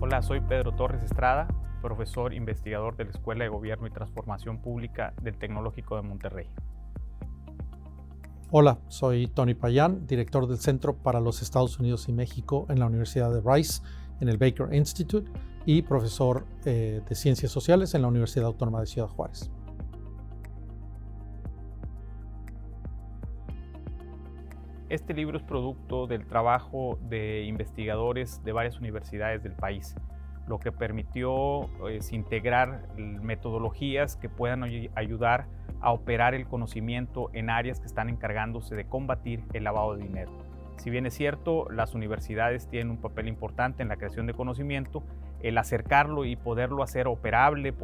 Hola, soy Pedro Torres Estrada, profesor investigador de la Escuela de Gobierno y Transformación Pública del Tecnológico de Monterrey. Hola, soy Tony Payán, director del Centro para los Estados Unidos y México en la Universidad de Rice, en el Baker Institute, y profesor de Ciencias Sociales en la Universidad Autónoma de Ciudad Juárez. Este libro es producto del trabajo de investigadores de varias universidades del país, lo que permitió integrar metodologías que puedan ayudar a operar el conocimiento en áreas que están encargándose de combatir el lavado de dinero. Si bien es cierto, las universidades tienen un papel importante en la creación de conocimiento, el acercarlo y poderlo hacer operable,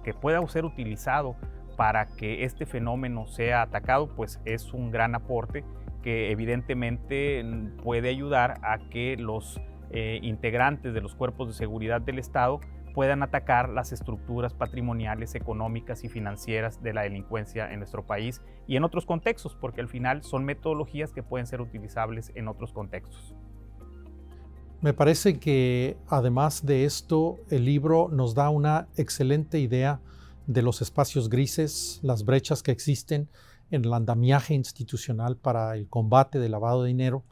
que pueda ser utilizado para que este fenómeno sea atacado, pues es un gran aporte que evidentemente puede ayudar a que los integrantes de los cuerpos de seguridad del Estado puedan atacar las estructuras patrimoniales, económicas y financieras de la delincuencia en nuestro país y en otros contextos, porque al final son metodologías que pueden ser utilizables en otros contextos. Me parece que además de esto, el libro nos da una excelente idea de los espacios grises, las brechas que existen en el andamiaje institucional para el combate del lavado de dinero.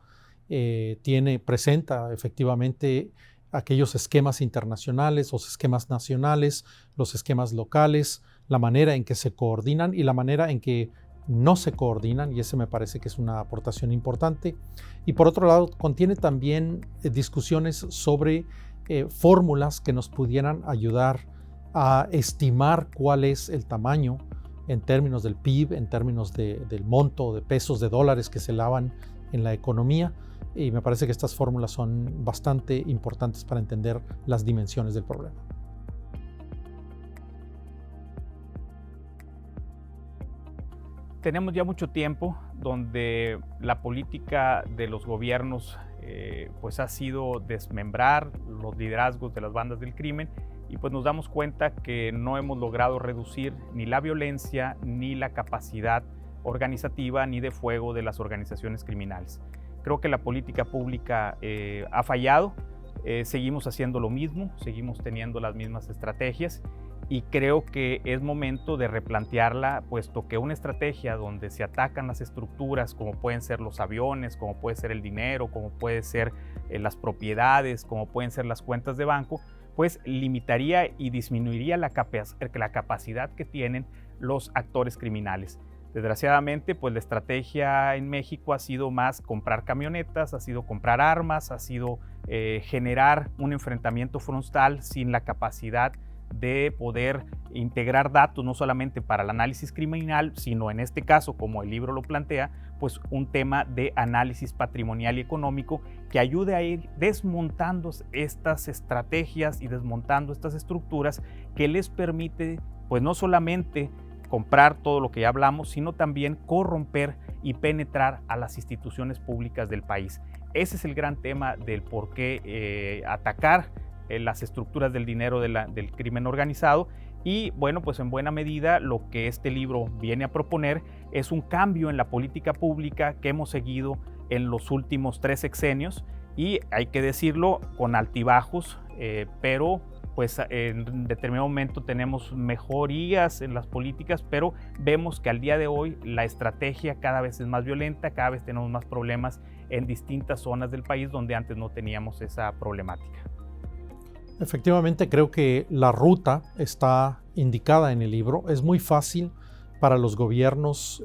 Presenta efectivamente aquellos esquemas internacionales, los esquemas nacionales, los esquemas locales, la manera en que se coordinan y la manera en que no se coordinan, y ese me parece que es una aportación importante. Y por otro lado, contiene también discusiones sobre fórmulas que nos pudieran ayudar a estimar cuál es el tamaño en términos del PIB, en términos del monto de pesos, de dólares que se lavan en la economía. Y me parece que estas fórmulas son bastante importantes para entender las dimensiones del problema. Tenemos ya mucho tiempo donde la política de los gobiernos pues ha sido desmembrar los liderazgos de las bandas del crimen, y pues nos damos cuenta que no hemos logrado reducir ni la violencia, ni la capacidad organizativa, ni de fuego de las organizaciones criminales. Creo que la política pública ha fallado, seguimos haciendo lo mismo, seguimos teniendo las mismas estrategias, y creo que es momento de replantearla, puesto que una estrategia donde se atacan las estructuras, como pueden ser los aviones, como puede ser el dinero, como puede ser las propiedades, como pueden ser las cuentas de banco, pues limitaría y disminuiría la capacidad que tienen los actores criminales. Desgraciadamente, pues la estrategia en México ha sido más comprar camionetas, ha sido comprar armas, ha sido generar un enfrentamiento frontal sin la capacidad de poder integrar datos no solamente para el análisis criminal, sino en este caso, como el libro lo plantea, pues un tema de análisis patrimonial y económico que ayude a ir desmontando estas estrategias y desmontando estas estructuras que les permite pues no solamente comprar todo lo que ya hablamos, sino también corromper y penetrar a las instituciones públicas del país. Ese es el gran tema del por qué atacar las estructuras del dinero del crimen organizado. Y bueno, pues en buena medida lo que este libro viene a proponer es un cambio en la política pública que hemos seguido en los últimos 3 sexenios, y hay que decirlo, con altibajos, pero pues en determinado momento tenemos mejorías en las políticas, pero vemos que al día de hoy la estrategia cada vez es más violenta, cada vez tenemos más problemas en distintas zonas del país donde antes no teníamos esa problemática. Efectivamente, creo que la ruta está indicada en el libro. Es muy fácil para los gobiernos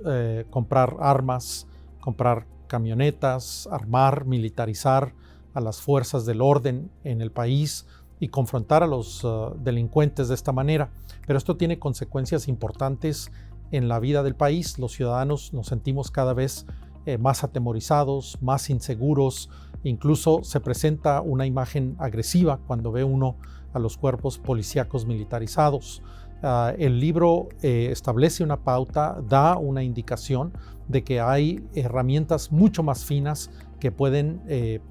comprar armas, comprar camionetas, armar, militarizar a las fuerzas del orden en el país y confrontar a los delincuentes de esta manera. Pero esto tiene consecuencias importantes en la vida del país. Los ciudadanos nos sentimos cada vez más atemorizados, más inseguros. Incluso se presenta una imagen agresiva cuando ve uno a los cuerpos policíacos militarizados. El libro establece una pauta, da una indicación de que hay herramientas mucho más finas que pueden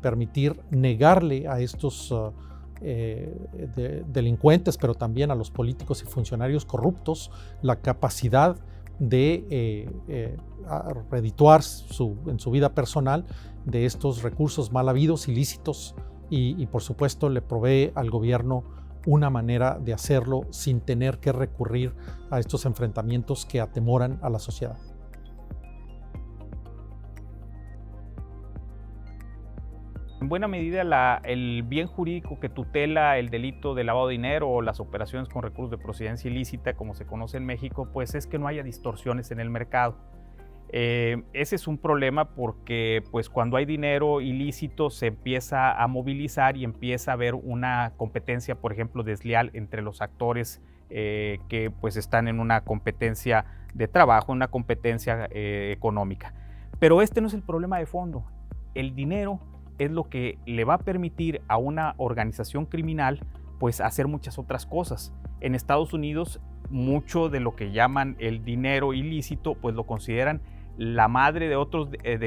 permitir negarle a estos delincuentes, pero también a los políticos y funcionarios corruptos, la capacidad de redituar en su vida personal de estos recursos mal habidos, ilícitos y por supuesto le provee al gobierno una manera de hacerlo sin tener que recurrir a estos enfrentamientos que atemoran a la sociedad. En buena medida, el bien jurídico que tutela el delito de lavado de dinero o las operaciones con recursos de procedencia ilícita, como se conoce en México, pues es que no haya distorsiones en el mercado. Ese es un problema porque pues, cuando hay dinero ilícito se empieza a movilizar y empieza a haber una competencia, por ejemplo, desleal entre los actores que pues, están en una competencia de trabajo, una competencia económica. Pero este no es el problema de fondo. El dinero es lo que le va a permitir a una organización criminal pues hacer muchas otras cosas. En Estados Unidos, mucho de lo que llaman el dinero ilícito, pues lo consideran la madre de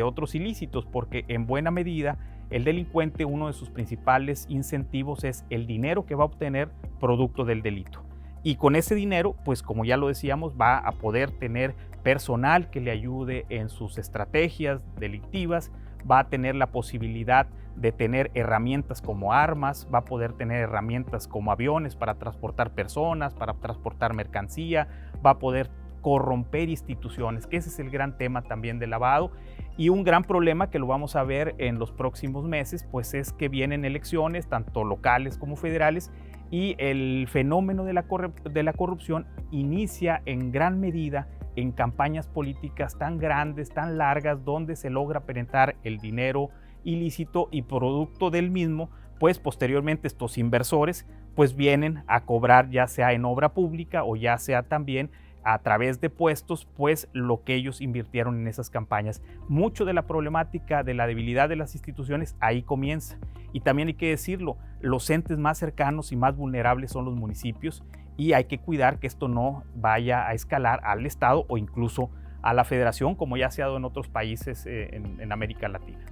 otros ilícitos, porque en buena medida el delincuente, uno de sus principales incentivos es el dinero que va a obtener producto del delito. Y con ese dinero, pues como ya lo decíamos, va a poder tener personal que le ayude en sus estrategias delictivas, va a tener la posibilidad de tener herramientas como armas, va a poder tener herramientas como aviones para transportar personas, para transportar mercancía, va a poder corromper instituciones, que ese es el gran tema también del lavado. Y un gran problema que lo vamos a ver en los próximos meses, pues es que vienen elecciones, tanto locales como federales, y el fenómeno de la corrupción inicia en gran medida en campañas políticas tan grandes, tan largas, donde se logra penetrar el dinero ilícito y producto del mismo, pues posteriormente estos inversores pues vienen a cobrar, ya sea en obra pública o ya sea también a través de puestos, pues lo que ellos invirtieron en esas campañas. Mucho de la problemática de la debilidad de las instituciones ahí comienza. Y también hay que decirlo, los entes más cercanos y más vulnerables son los municipios, y hay que cuidar que esto no vaya a escalar al Estado o incluso a la Federación, como ya se ha dado en otros países en América Latina.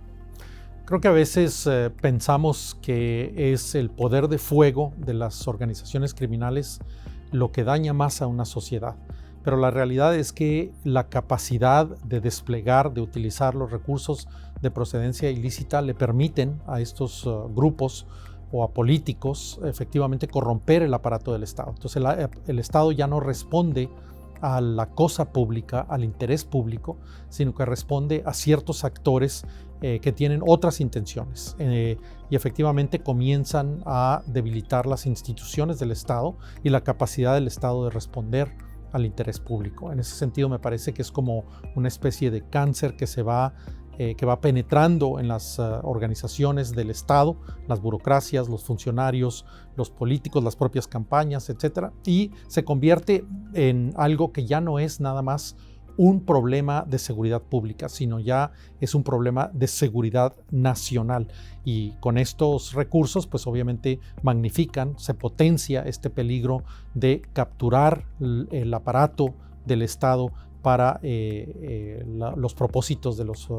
Creo que a veces pensamos que es el poder de fuego de las organizaciones criminales lo que daña más a una sociedad, pero la realidad es que la capacidad de desplegar, de utilizar los recursos de procedencia ilícita le permiten a estos grupos o a políticos efectivamente corromper el aparato del Estado. Entonces el Estado ya no responde a la cosa pública, al interés público, sino que responde a ciertos actores que tienen otras intenciones y efectivamente comienzan a debilitar las instituciones del Estado y la capacidad del Estado de responder al interés público. En ese sentido me parece que es como una especie de cáncer que va penetrando en las organizaciones del Estado, las burocracias, los funcionarios, los políticos, las propias campañas, etc. Y se convierte en algo que ya no es nada más un problema de seguridad pública, sino ya es un problema de seguridad nacional. Y con estos recursos, pues obviamente magnifican, se potencia este peligro de capturar el aparato del Estado para los propósitos de los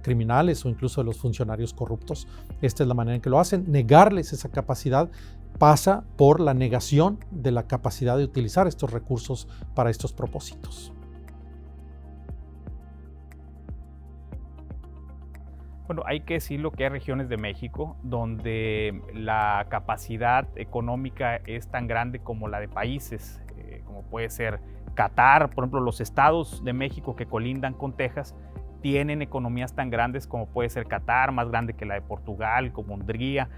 criminales o incluso de los funcionarios corruptos. Esta es la manera en que lo hacen. Negarles esa capacidad pasa por la negación de la capacidad de utilizar estos recursos para estos propósitos. Bueno, hay que decirlo que hay regiones de México donde la capacidad económica es tan grande como la de países, como puede ser Qatar. Por ejemplo, los estados de México que colindan con Texas tienen economías tan grandes como puede ser Qatar, más grande que la de Portugal, como Hungría.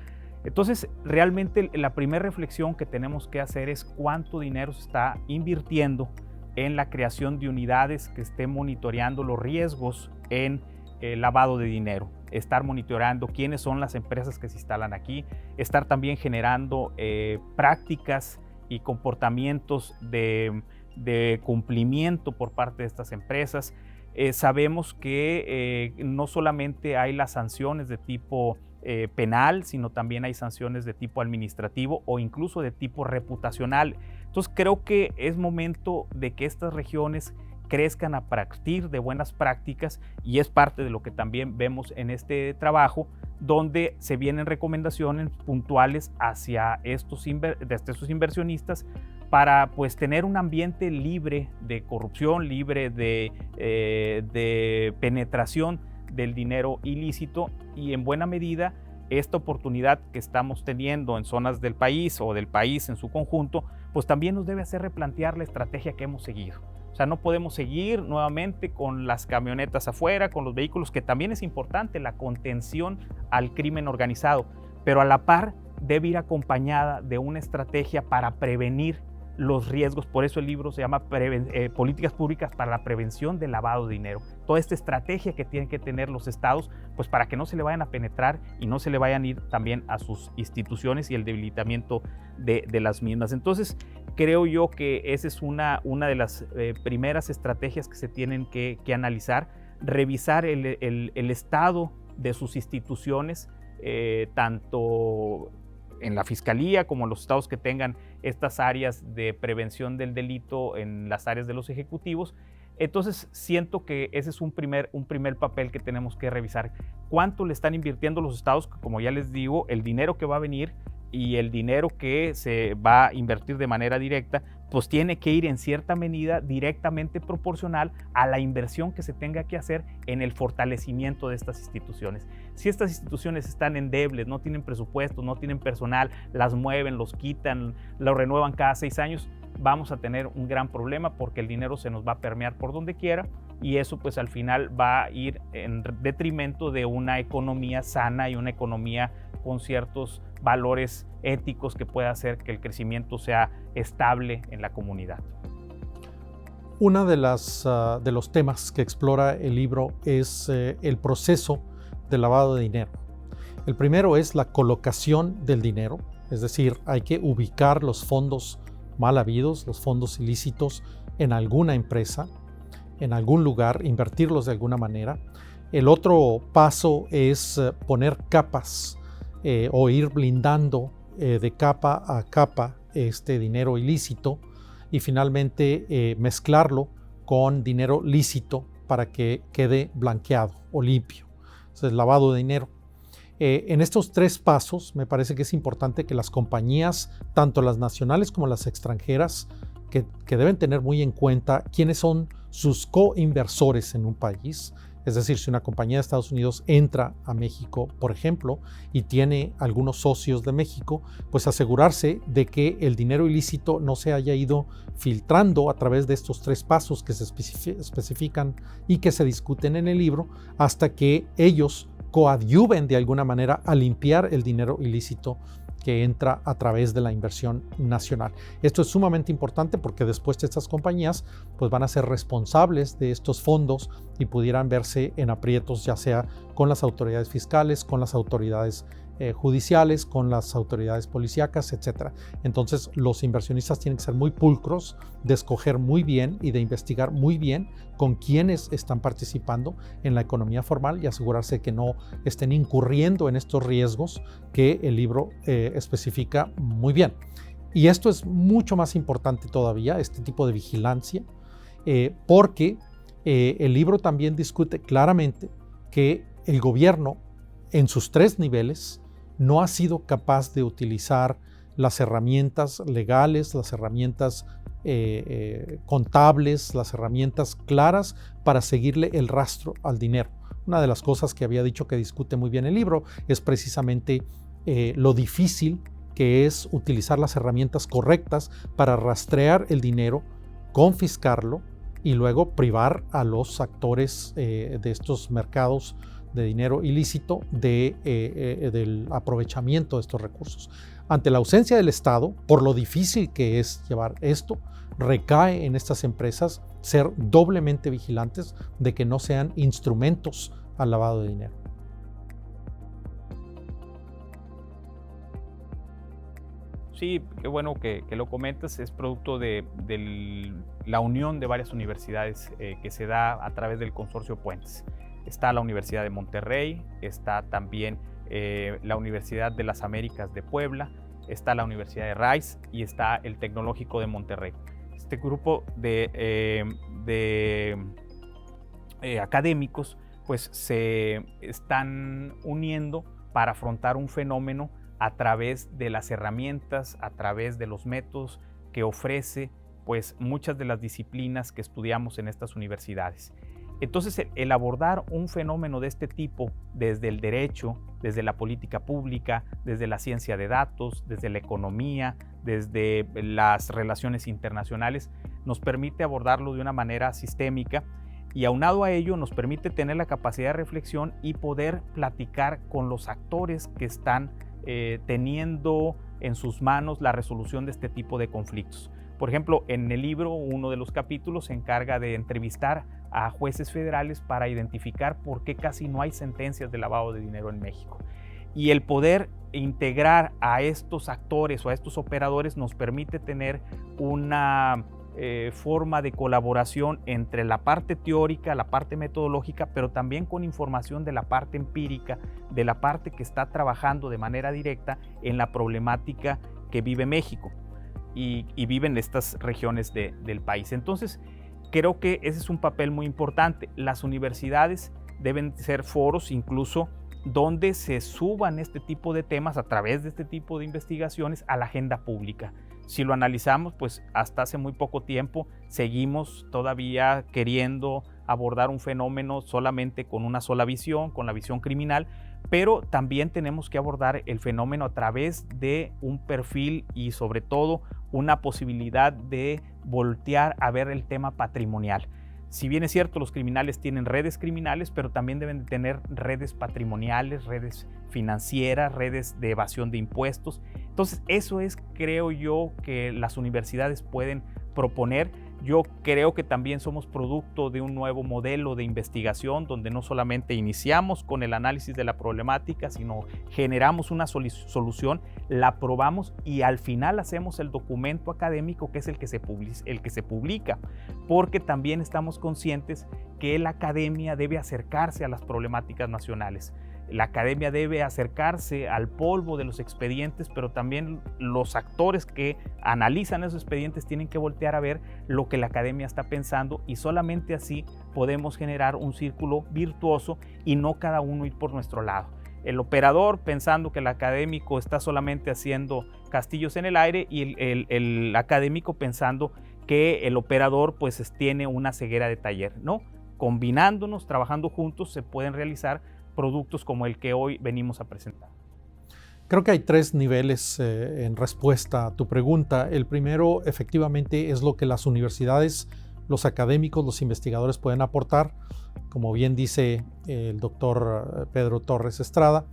Entonces, realmente la primera reflexión que tenemos que hacer es cuánto dinero se está invirtiendo en la creación de unidades que estén monitoreando los riesgos en lavado de dinero, estar monitoreando quiénes son las empresas que se instalan aquí, estar también generando prácticas y comportamientos de cumplimiento por parte de estas empresas. Sabemos que no solamente hay las sanciones de tipo penal, sino también hay sanciones de tipo administrativo o incluso de tipo reputacional. Entonces creo que es momento de que estas regiones crezcan a partir de buenas prácticas, y es parte de lo que también vemos en este trabajo, donde se vienen recomendaciones puntuales hacia estos inversionistas para pues tener un ambiente libre de corrupción, libre de penetración del dinero ilícito, y en buena medida esta oportunidad que estamos teniendo en zonas del país o del país en su conjunto, pues también nos debe hacer replantear la estrategia que hemos seguido. O sea, no podemos seguir nuevamente con las camionetas afuera, con los vehículos, que también es importante la contención al crimen organizado, pero a la par debe ir acompañada de una estrategia para prevenir los riesgos. Por eso el libro se llama Políticas Públicas para la Prevención del Lavado de Dinero. Toda esta estrategia que tienen que tener los estados, pues para que no se le vayan a penetrar y no se le vayan a ir también a sus instituciones y el debilitamiento de las mismas. Entonces, creo yo que esa es una de las primeras estrategias que se tienen que analizar, revisar el estado de sus instituciones, tanto en la Fiscalía como en los estados que tengan estas áreas de prevención del delito en las áreas de los ejecutivos. Entonces siento que ese es un primer papel que tenemos que revisar. ¿Cuánto le están invirtiendo los estados? Como ya les digo, el dinero que va a venir y el dinero que se va a invertir de manera directa, pues tiene que ir en cierta medida directamente proporcional a la inversión que se tenga que hacer en el fortalecimiento de estas instituciones. Si estas instituciones están endebles, no tienen presupuestos, no tienen personal, las mueven, los quitan, lo renuevan cada 6 años, vamos a tener un gran problema porque el dinero se nos va a permear por donde quiera y eso pues al final va a ir en detrimento de una economía sana y una economía con ciertos valores éticos que pueda hacer que el crecimiento sea estable en la comunidad. Uno de los temas que explora el libro es el proceso de lavado de dinero. El primero es la colocación del dinero, es decir, hay que ubicar los fondos mal habidos, los fondos ilícitos en alguna empresa, en algún lugar, invertirlos de alguna manera. El otro paso es poner capas o ir blindando de capa a capa este dinero ilícito y finalmente mezclarlo con dinero lícito para que quede blanqueado o limpio. Entonces, lavado de dinero. En estos 3 pasos me parece que es importante que las compañías, tanto las nacionales como las extranjeras, que deben tener muy en cuenta quiénes son sus coinversores en un país. Es decir, si una compañía de Estados Unidos entra a México, por ejemplo, y tiene algunos socios de México, pues asegurarse de que el dinero ilícito no se haya ido filtrando a través de estos 3 pasos que se especifican y que se discuten en el libro, hasta que ellos coadyuven de alguna manera a limpiar el dinero ilícito que entra a través de la inversión nacional. Esto es sumamente importante porque después estas compañías pues van a ser responsables de estos fondos y pudieran verse en aprietos, ya sea con las autoridades fiscales, con las autoridades judiciales, con las autoridades policíacas, etc. Entonces los inversionistas tienen que ser muy pulcros de escoger muy bien y de investigar muy bien con quiénes están participando en la economía formal y asegurarse que no estén incurriendo en estos riesgos que el libro especifica muy bien. Y esto es mucho más importante todavía, este tipo de vigilancia, porque el libro también discute claramente que el gobierno en sus 3 niveles no ha sido capaz de utilizar las herramientas legales, las herramientas contables, las herramientas claras para seguirle el rastro al dinero. Una de las cosas que había dicho que discute muy bien el libro es precisamente lo difícil que es utilizar las herramientas correctas para rastrear el dinero, confiscarlo y luego privar a los actores de estos mercados de dinero ilícito del aprovechamiento de estos recursos. Ante la ausencia del Estado, por lo difícil que es llevar esto, recae en estas empresas ser doblemente vigilantes de que no sean instrumentos al lavado de dinero. Sí, qué bueno que lo comentas, es producto de la unión de varias universidades que se da a través del consorcio Puentes. Está la Universidad de Monterrey, está también la Universidad de las Américas de Puebla, está la Universidad de Rice y está el Tecnológico de Monterrey. Este grupo de académicos pues se están uniendo para afrontar un fenómeno a través de las herramientas, a través de los métodos que ofrece pues muchas de las disciplinas que estudiamos en estas universidades. Entonces, el abordar un fenómeno de este tipo desde el derecho, desde la política pública, desde la ciencia de datos, desde la economía, desde las relaciones internacionales, nos permite abordarlo de una manera sistémica y aunado a ello nos permite tener la capacidad de reflexión y poder platicar con los actores que están teniendo en sus manos la resolución de este tipo de conflictos. Por ejemplo, en el libro, uno de los capítulos se encarga de entrevistar a jueces federales para identificar por qué casi no hay sentencias de lavado de dinero en México. Y el poder integrar a estos actores o a estos operadores nos permite tener una forma de colaboración entre la parte teórica, la parte metodológica, pero también con información de la parte empírica, de la parte que está trabajando de manera directa en la problemática que vive México y viven estas regiones del país. Entonces, creo que ese es un papel muy importante. Las universidades deben ser foros incluso donde se suban este tipo de temas a través de este tipo de investigaciones a la agenda pública. Si lo analizamos, pues hasta hace muy poco tiempo seguimos todavía queriendo abordar un fenómeno solamente con una sola visión, con la visión criminal, pero también tenemos que abordar el fenómeno a través de un perfil y sobre todo una posibilidad de voltear a ver el tema patrimonial. Si bien es cierto, los criminales tienen redes criminales, pero también deben de tener redes patrimoniales, redes financieras, redes de evasión de impuestos. Entonces, eso es, creo yo, que las universidades pueden proponer. Yo creo que también somos producto de un nuevo modelo de investigación donde no solamente iniciamos con el análisis de la problemática, sino generamos una solución, la probamos y al final hacemos el documento académico que es el que se publica, porque también estamos conscientes que la academia debe acercarse a las problemáticas nacionales. La academia debe acercarse al polvo de los expedientes, pero también los actores que analizan esos expedientes tienen que voltear a ver lo que la academia está pensando y solamente así podemos generar un círculo virtuoso y no cada uno ir por nuestro lado. El operador pensando que el académico está solamente haciendo castillos en el aire y el académico pensando que el operador pues tiene una ceguera de taller. No, combinándonos, trabajando juntos se pueden realizar productos como el que hoy venimos a presentar. Creo que hay tres niveles en respuesta a tu pregunta. El primero, efectivamente, es lo que las universidades, los académicos, los investigadores pueden aportar. Como bien dice el doctor Pedro Torres Estrada,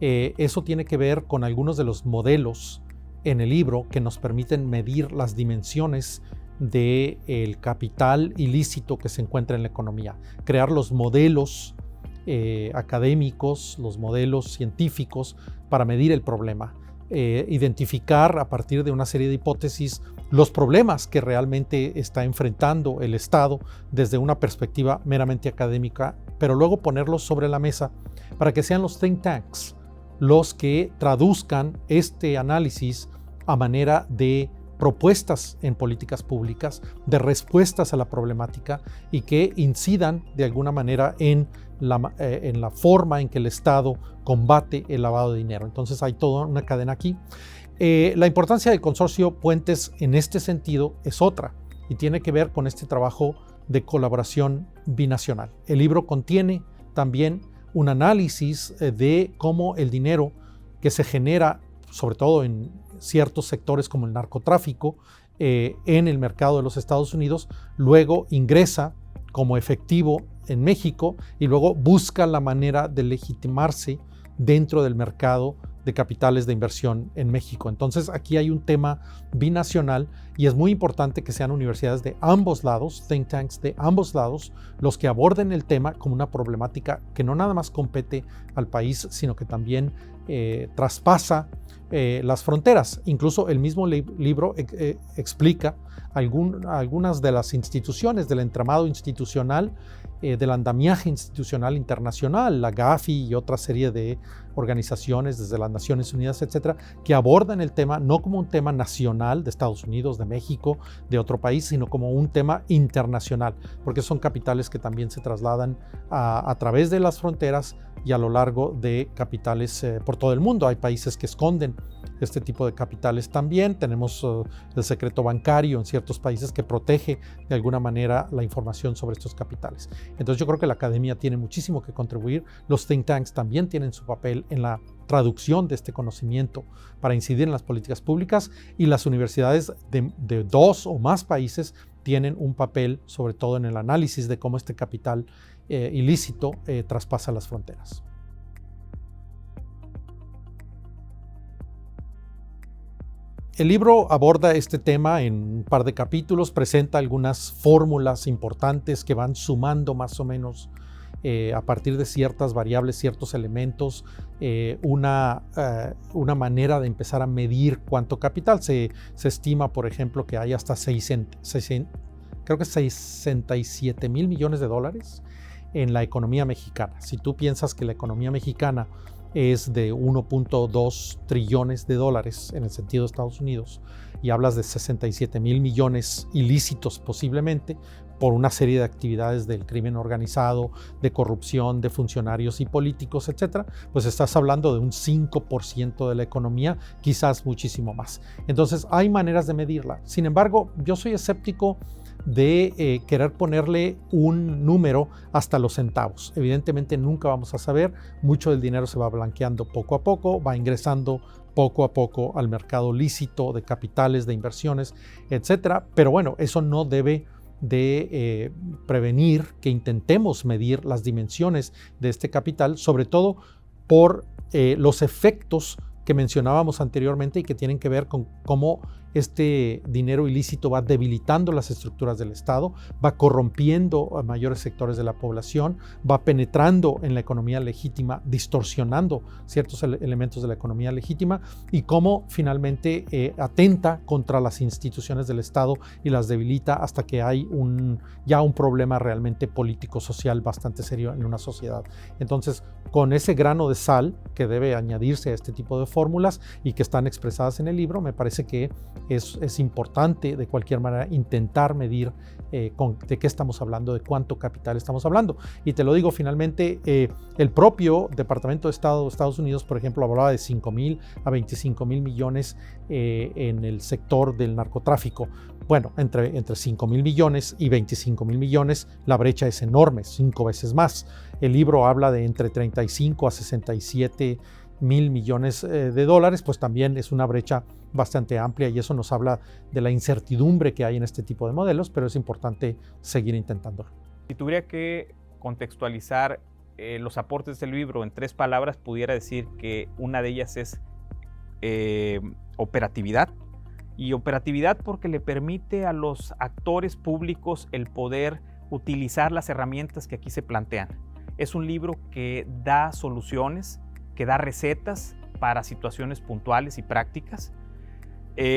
eso tiene que ver con algunos de los modelos en el libro que nos permiten medir las dimensiones del capital ilícito que se encuentra en la economía. Crear los modelos académicos, los modelos científicos para medir el problema, identificar a partir de una serie de hipótesis los problemas que realmente está enfrentando el Estado desde una perspectiva meramente académica, pero luego ponerlos sobre la mesa para que sean los think tanks los que traduzcan este análisis a manera de propuestas en políticas públicas, de respuestas a la problemática y que incidan de alguna manera en la forma en que el Estado combate el lavado de dinero. Entonces hay toda una cadena aquí. La importancia del consorcio Puentes en este sentido es otra y tiene que ver con este trabajo de colaboración binacional. El libro contiene también un análisis de cómo el dinero que se genera, sobre todo en ciertos sectores como el narcotráfico, en el mercado de los Estados Unidos, luego ingresa como efectivo en México y luego busca la manera de legitimarse dentro del mercado de capitales de inversión en México. Entonces aquí hay un tema binacional y es muy importante que sean universidades de ambos lados, think tanks de ambos lados, los que aborden el tema como una problemática que no nada más compete al país, sino que también traspasa las fronteras. Incluso el mismo libro explica algunas de las instituciones del entramado institucional, del andamiaje institucional internacional, la Gafi y otra serie de organizaciones desde las Naciones Unidas, etcétera, que abordan el tema no como un tema nacional de Estados Unidos, de México, de otro país, sino como un tema internacional, porque son capitales que también se trasladan a través de las fronteras y a lo largo de capitales por todo el mundo. Hay países que esconden este tipo de capitales también. Tenemos el secreto bancario en ciertos países que protege de alguna manera la información sobre estos capitales. Entonces yo creo que la academia tiene muchísimo que contribuir. Los think tanks también tienen su papel en la traducción de este conocimiento para incidir en las políticas públicas, y las universidades de 2 o más países tienen un papel sobre todo en el análisis de cómo este capital ilícito traspasa las fronteras. El libro aborda este tema en un par de capítulos, presenta algunas fórmulas importantes que van sumando más o menos a partir de ciertas variables, ciertos elementos, una manera de empezar a medir cuánto capital. Se estima, por ejemplo, que hay hasta 67 mil millones de dólares en la economía mexicana. Si tú piensas que la economía mexicana es de 1.2 trillones de dólares en el sentido de Estados Unidos y hablas de 67 mil millones ilícitos posiblemente por una serie de actividades del crimen organizado, de corrupción, de funcionarios y políticos, etcétera, pues estás hablando de un 5% de la economía, quizás muchísimo más. Entonces hay maneras de medirla. Sin embargo, yo soy escéptico de querer ponerle un número hasta los centavos. Evidentemente nunca vamos a saber, mucho del dinero se va blanqueando poco a poco, va ingresando poco a poco al mercado lícito de capitales, de inversiones, etcétera, pero bueno, eso no debe de prevenir que intentemos medir las dimensiones de este capital, sobre todo por los efectos que mencionábamos anteriormente y que tienen que ver con cómo este dinero ilícito va debilitando las estructuras del Estado, va corrompiendo a mayores sectores de la población, va penetrando en la economía legítima, distorsionando ciertos elementos de la economía legítima, y cómo finalmente atenta contra las instituciones del Estado y las debilita hasta que hay ya un problema realmente político-social bastante serio en una sociedad. Entonces, con ese grano de sal que debe añadirse a este tipo de fórmulas y que están expresadas en el libro, me parece que es importante de cualquier manera intentar medir de qué estamos hablando, de cuánto capital estamos hablando. Y te lo digo finalmente, el propio Departamento de Estado de Estados Unidos, por ejemplo, hablaba de 5,000 a 25,000 millones en el sector del narcotráfico. Bueno, entre 5,000 millones y 25,000 millones, la brecha es enorme, 5 veces más. El libro habla de entre 35 a 67 mil millones de dólares, pues también es una brecha bastante amplia, y eso nos habla de la incertidumbre que hay en este tipo de modelos, pero es importante seguir intentándolo. Si tuviera que contextualizar los aportes del libro en 3 palabras, pudiera decir que una de ellas es operatividad. Y operatividad porque le permite a los actores públicos el poder utilizar las herramientas que aquí se plantean. Es un libro que da soluciones, que da recetas para situaciones puntuales y prácticas.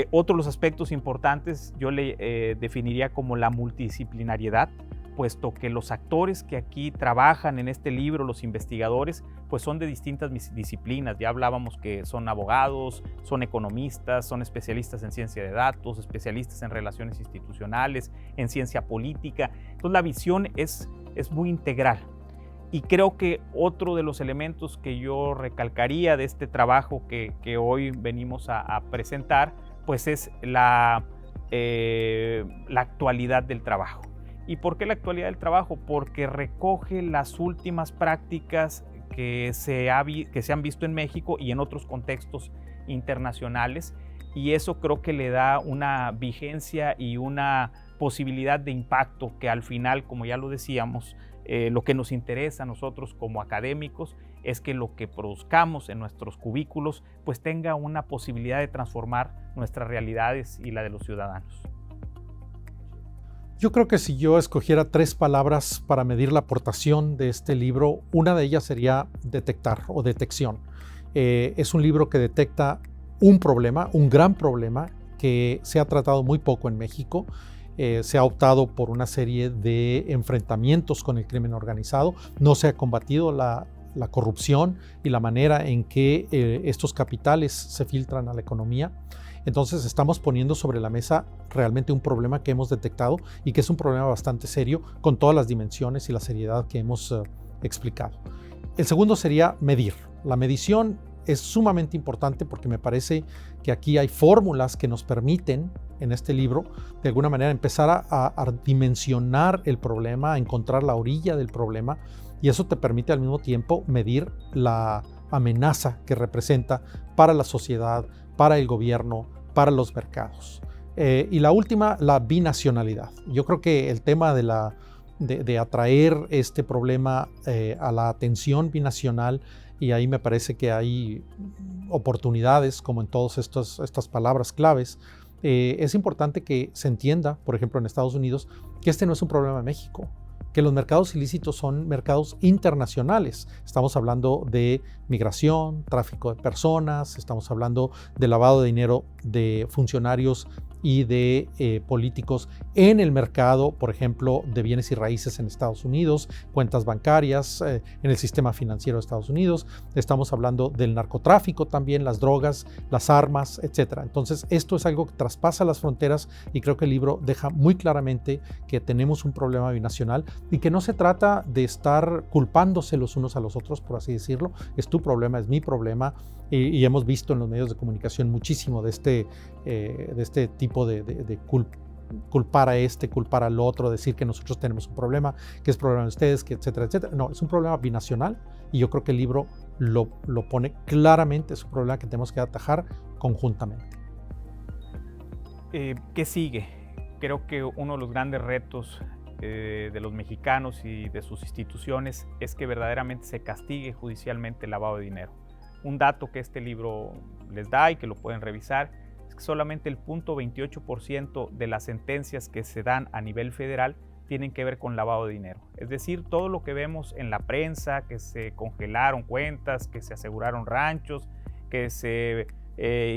Otro de los aspectos importantes yo le definiría como la multidisciplinariedad, puesto que los actores que aquí trabajan en este libro, los investigadores, pues son de distintas disciplinas. Ya hablábamos que son abogados, son economistas, son especialistas en ciencia de datos, especialistas en relaciones institucionales, en ciencia política. Entonces la visión es muy integral. Y creo que otro de los elementos que yo recalcaría de este trabajo que hoy venimos a presentar, pues es la actualidad del trabajo. ¿Y por qué la actualidad del trabajo? Porque recoge las últimas prácticas que se han visto en México y en otros contextos internacionales, y eso creo que le da una vigencia y una posibilidad de impacto que al final, como ya lo decíamos, lo que nos interesa a nosotros como académicos es que lo que produzcamos en nuestros cubículos pues tenga una posibilidad de transformar nuestras realidades y la de los ciudadanos. Yo creo que si yo escogiera 3 palabras para medir la aportación de este libro, una de ellas sería detectar o detección. Es un libro que detecta un problema, un gran problema que se ha tratado muy poco en México. Se ha optado por una serie de enfrentamientos con el crimen organizado, no se ha combatido la corrupción y la manera en que estos capitales se filtran a la economía. Entonces estamos poniendo sobre la mesa realmente un problema que hemos detectado y que es un problema bastante serio, con todas las dimensiones y la seriedad que hemos explicado. El segundo sería medir. La medición es sumamente importante porque me parece que aquí hay fórmulas que nos permiten, en este libro, de alguna manera empezar a dimensionar el problema, a encontrar la orilla del problema, y eso te permite al mismo tiempo medir la amenaza que representa para la sociedad, para el gobierno, para los mercados. Y la última, la binacionalidad. Yo creo que el tema de atraer este problema a la atención binacional, y ahí me parece que hay oportunidades, como en todas estas palabras claves. Es importante que se entienda, por ejemplo en Estados Unidos, que este no es un problema de México, que los mercados ilícitos son mercados internacionales. Estamos hablando de migración, tráfico de personas, estamos hablando de lavado de dinero de funcionarios y de políticos en el mercado, por ejemplo, de bienes y raíces en Estados Unidos, cuentas bancarias en el sistema financiero de Estados Unidos. Estamos hablando del narcotráfico también, las drogas, las armas, etc. Entonces, esto es algo que traspasa las fronteras y creo que el libro deja muy claramente que tenemos un problema binacional y que no se trata de estar culpándose los unos a los otros, por así decirlo. Es tu problema, es mi problema. Y hemos visto en los medios de comunicación muchísimo de este tipo de culpar a culpar al otro, decir que nosotros tenemos un problema, que es problema de ustedes, que etcétera, etcétera. No, es un problema binacional y yo creo que el libro lo pone claramente, es un problema que tenemos que atajar conjuntamente. ¿Qué sigue? Creo que uno de los grandes retos de los mexicanos y de sus instituciones es que verdaderamente se castigue judicialmente el lavado de dinero. Un dato que este libro les da y que lo pueden revisar es que solamente el 0.28% de las sentencias que se dan a nivel federal tienen que ver con lavado de dinero. Es decir, todo lo que vemos en la prensa, que se congelaron cuentas, que se aseguraron ranchos, que se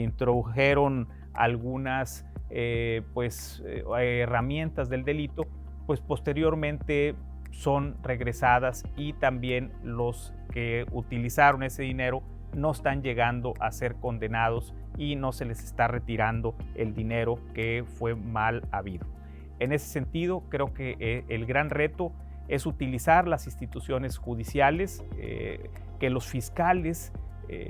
introdujeron algunas herramientas del delito, pues posteriormente son regresadas y también los que utilizaron ese dinero no están llegando a ser condenados y no se les está retirando el dinero que fue mal habido. En ese sentido, creo que el gran reto es utilizar las instituciones judiciales, que los fiscales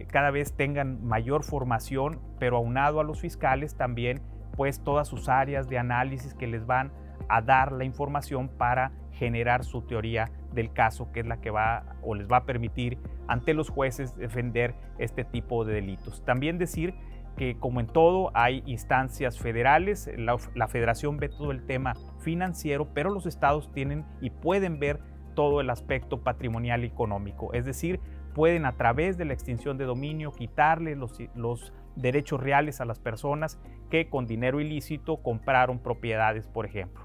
cada vez tengan mayor formación, pero aunado a los fiscales también pues todas sus áreas de análisis que les van a dar la información para generar su teoría del caso, que es la que les va a permitir ante los jueces defender este tipo de delitos. También decir que, como en todo, hay instancias federales, la federación ve todo el tema financiero, pero los estados tienen y pueden ver todo el aspecto patrimonial y económico, es decir, pueden a través de la extinción de dominio quitarle los derechos reales a las personas que con dinero ilícito compraron propiedades, por ejemplo.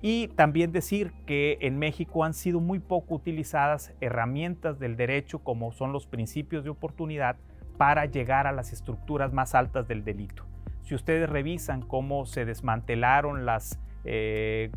Y también decir que en México han sido muy poco utilizadas herramientas del derecho como son los principios de oportunidad para llegar a las estructuras más altas del delito. Si ustedes revisan cómo se desmantelaron las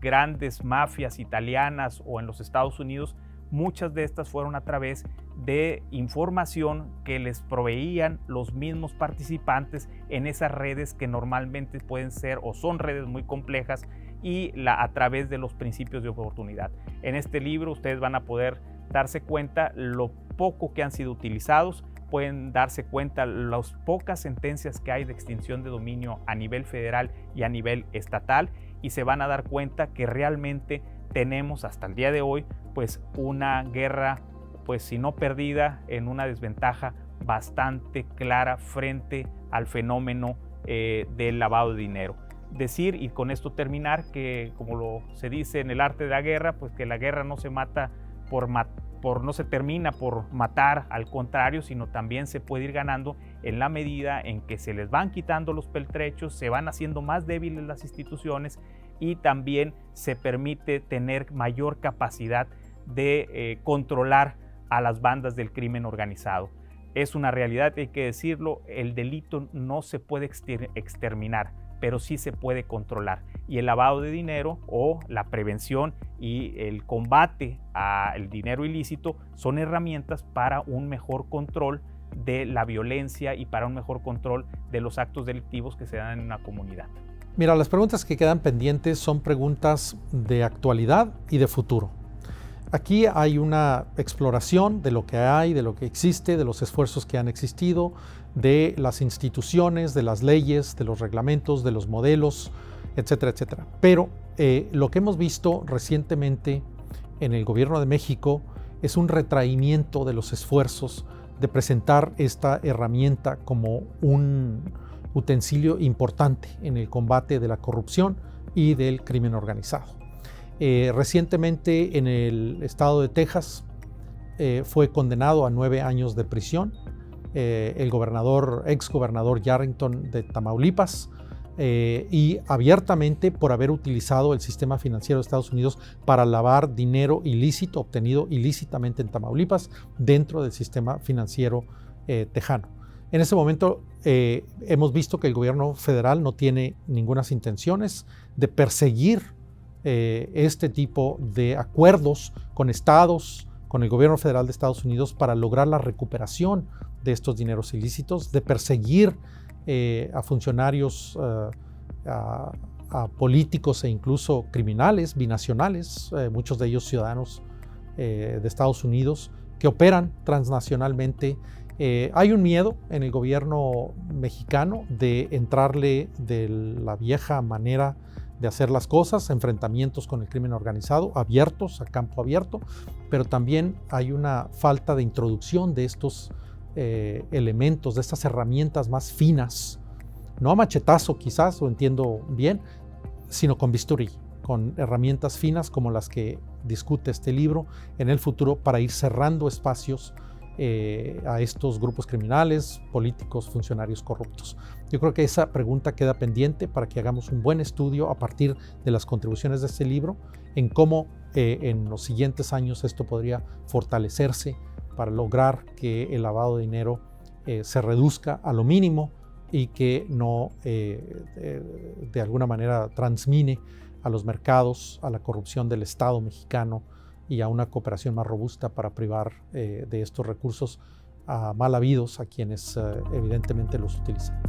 grandes mafias italianas o en los Estados Unidos, muchas de estas fueron a través de información que les proveían los mismos participantes en esas redes que normalmente pueden ser o son redes muy complejas y a través de los principios de oportunidad. En este libro ustedes van a poder darse cuenta lo poco que han sido utilizados, pueden darse cuenta las pocas sentencias que hay de extinción de dominio a nivel federal y a nivel estatal y se van a dar cuenta que realmente tenemos hasta el día de hoy pues una guerra, pues si no perdida, en una desventaja bastante clara frente al fenómeno del lavado de dinero. Decir, y con esto terminar, que como se dice en el arte de la guerra, pues que la guerra no se mata no se termina por matar, al contrario, sino también se puede ir ganando en la medida en que se les van quitando los peltrechos, se van haciendo más débiles las instituciones y también se permite tener mayor capacidad de controlar a las bandas del crimen organizado. Es una realidad, hay que decirlo, el delito no se puede exterminar, pero sí se puede controlar. Y el lavado de dinero o la prevención y el combate al dinero ilícito son herramientas para un mejor control de la violencia y para un mejor control de los actos delictivos que se dan en una comunidad. Mira, las preguntas que quedan pendientes son preguntas de actualidad y de futuro. Aquí hay una exploración de lo que hay, de lo que existe, de los esfuerzos que han existido, de las instituciones, de las leyes, de los reglamentos, de los modelos, etcétera, etcétera. Pero lo que hemos visto recientemente en el gobierno de México es un retraimiento de los esfuerzos de presentar esta herramienta como un utensilio importante en el combate de la corrupción y del crimen organizado. Recientemente en el estado de Texas fue condenado a 9 años de prisión el ex gobernador Yarrington de Tamaulipas, y abiertamente por haber utilizado el sistema financiero de Estados Unidos para lavar dinero ilícito obtenido ilícitamente en Tamaulipas dentro del sistema financiero tejano. En ese momento hemos visto que el gobierno federal no tiene ningunas intenciones de perseguir este tipo de acuerdos con estados, con el gobierno federal de Estados Unidos para lograr la recuperación de estos dineros ilícitos, de perseguir a funcionarios, a políticos e incluso criminales binacionales, muchos de ellos ciudadanos de Estados Unidos, que operan transnacionalmente. Hay un miedo en el gobierno mexicano de entrarle de la vieja manera de hacer las cosas, enfrentamientos con el crimen organizado, abiertos, a campo abierto, pero también hay una falta de introducción de estos elementos, de estas herramientas más finas, no a machetazo quizás, lo entiendo bien, sino con bisturí, con herramientas finas como las que discute este libro en el futuro para ir cerrando espacios a estos grupos criminales, políticos, funcionarios corruptos. Yo creo que esa pregunta queda pendiente para que hagamos un buen estudio a partir de las contribuciones de este libro en cómo en los siguientes años esto podría fortalecerse para lograr que el lavado de dinero se reduzca a lo mínimo y que no de alguna manera transmine a los mercados, a la corrupción del Estado mexicano y a una cooperación más robusta para privar de estos recursos a mal habidos, a quienes evidentemente los utilizan.